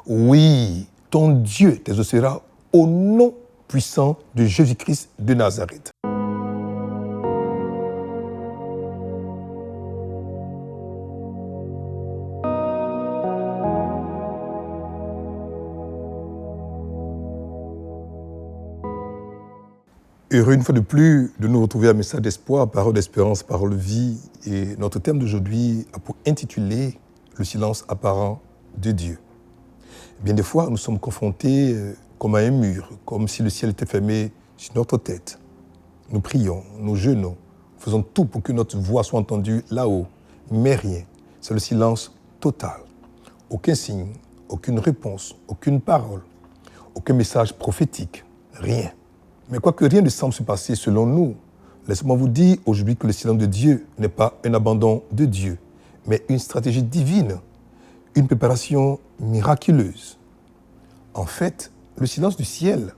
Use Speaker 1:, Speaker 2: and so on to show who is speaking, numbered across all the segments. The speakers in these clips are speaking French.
Speaker 1: Oui, ton Dieu t'exaucera au nom puissant de Jésus-Christ de Nazareth. Heureux une fois de plus de nous retrouver à Message d'espoir, parole d'espérance, parole de vie. Et notre thème d'aujourd'hui a pour intitulé le silence apparent de Dieu. Bien des fois, nous sommes confrontés comme à un mur, comme si le ciel était fermé sur notre tête. Nous prions, nous jeûnons, faisons tout pour que notre voix soit entendue là-haut, mais rien. C'est le silence total. Aucun signe, aucune réponse, aucune parole, aucun message prophétique, rien. Mais quoique rien ne semble se passer selon nous, laissez-moi vous dire aujourd'hui que le silence de Dieu n'est pas un abandon de Dieu, mais une stratégie divine, une préparation miraculeuse. En fait, le silence du ciel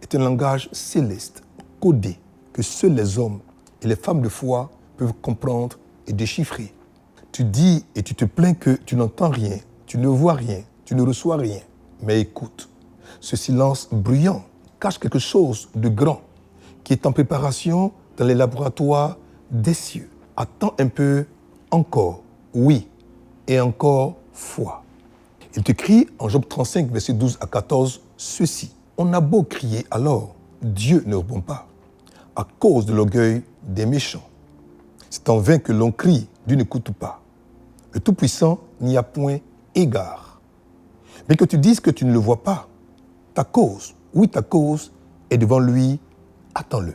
Speaker 1: est un langage céleste, codé, que seuls les hommes et les femmes de foi peuvent comprendre et déchiffrer. Tu dis et tu te plains que tu n'entends rien, tu ne vois rien, tu ne reçois rien. Mais écoute, ce silence bruyant cache quelque chose de grand qui est en préparation dans les laboratoires des cieux. Attends un peu encore, oui, et encore foi. Il te crie en Job 35, versets 12 à 14, ceci. On a beau crier alors, Dieu ne répond pas, à cause de l'orgueil des méchants. C'est en vain que l'on crie, Dieu n'écoute pas. Le Tout-Puissant n'y a point égard. Mais que tu dises que tu ne le vois pas, ta cause, oui, ta cause est devant lui, attends-le.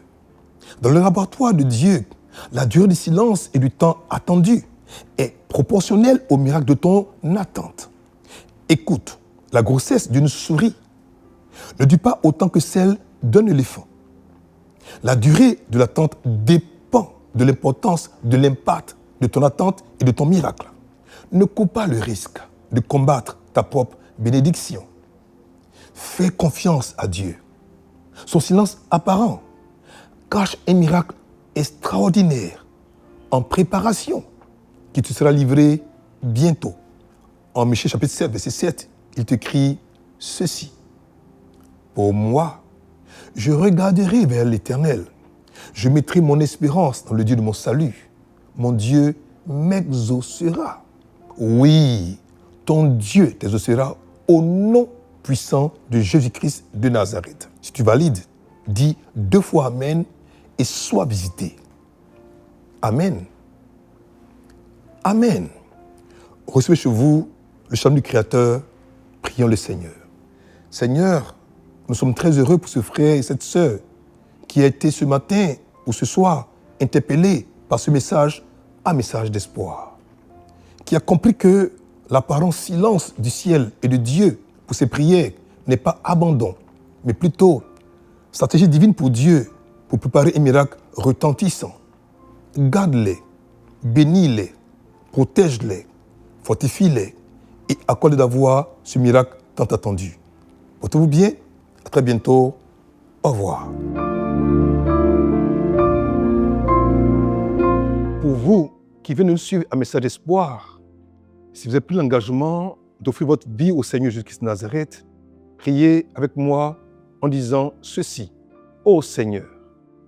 Speaker 1: Dans le laboratoire de Dieu, la durée du silence et du temps attendu est proportionnelle au miracle de ton attente. Écoute, la grossesse d'une souris ne dure pas autant que celle d'un éléphant. La durée de l'attente dépend de l'importance de l'impact de ton attente et de ton miracle. Ne cours pas le risque de combattre ta propre bénédiction. Fais confiance à Dieu. Son silence apparent cache un miracle extraordinaire en préparation qui te sera livré bientôt. En Michée chapitre 7, verset 7, il te crie ceci. Pour moi, je regarderai vers l'Éternel. Je mettrai mon espérance dans le Dieu de mon salut. Mon Dieu m'exaucera. Oui, ton Dieu t'exaucera au nom puissant de Jésus-Christ de Nazareth. Si tu valides, dis 2 fois Amen et sois visité. Amen. Amen. Recevez chez vous le chant du Créateur, prions le Seigneur. Seigneur, nous sommes très heureux pour ce frère et cette sœur qui a été ce matin ou ce soir interpellé par ce message, un message d'espoir, qui a compris que l'apparent silence du ciel et de Dieu pour ses prières n'est pas abandon, mais plutôt stratégie divine pour Dieu pour préparer un miracle retentissant. Garde-les, bénis-les, protège-les, fortifie-les et accorde d'avoir ce miracle tant attendu. Portez-vous bien, à très bientôt, au revoir. Pour vous qui venez nous suivre à Message d'espoir, si vous avez pris l'engagement d'offrir votre vie au Seigneur Jésus-Christ de Nazareth, priez avec moi en disant ceci. Ô Seigneur,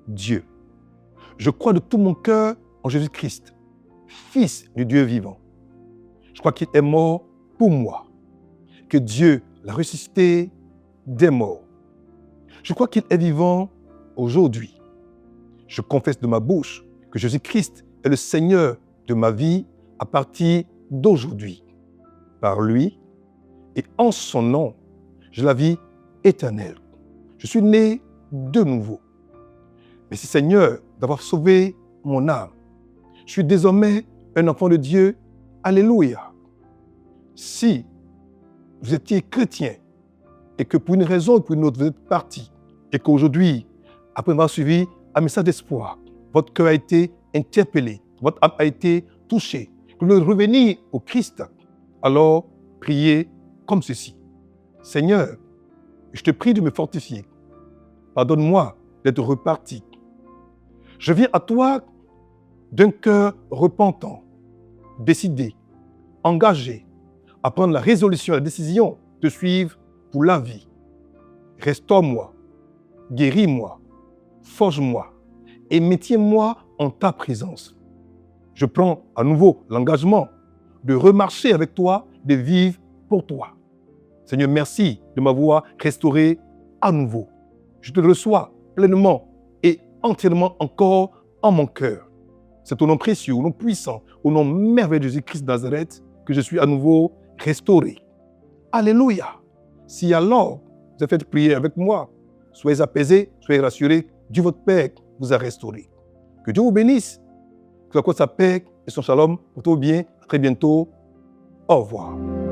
Speaker 1: Dieu, je crois de tout mon cœur en Jésus-Christ, Fils du Dieu vivant. Je crois qu'il est mort pour moi, que Dieu l'a ressuscité des morts. Je crois qu'il est vivant aujourd'hui. Je confesse de ma bouche que Jésus-Christ est le Seigneur de ma vie à partir d'aujourd'hui. Par lui et en son nom, j'ai la vie éternelle. Je suis né de nouveau. Merci Seigneur d'avoir sauvé mon âme. Je suis désormais un enfant de Dieu. Alléluia. Si vous étiez chrétien et que pour une raison ou pour une autre vous êtes parti et qu'aujourd'hui, après avoir suivi un message d'espoir, votre cœur a été interpellé, votre âme a été touchée, que vous voulez revenir au Christ, alors priez comme ceci. Seigneur, je te prie de me fortifier. Pardonne-moi d'être reparti. Je viens à toi d'un cœur repentant, décidé, engagé à prendre la résolution, la décision
Speaker 2: te suivre pour la vie. Restaure-moi, guéris-moi, forge-moi et maintiens-moi en ta présence. Je prends à nouveau l'engagement de remarcher avec toi, de vivre pour toi. Seigneur, merci de m'avoir restauré à nouveau. Je te reçois pleinement et entièrement encore en mon cœur. C'est au nom précieux, au nom puissant, au nom merveilleux de Jésus-Christ de Nazareth que je suis à nouveau restauré. Alléluia. Si alors vous avez fait prier avec moi, soyez apaisés, soyez rassurés, Dieu votre Père vous a restauré. Que Dieu vous bénisse, que sa paix et son shalom pour tout bien. À très bientôt. Au revoir.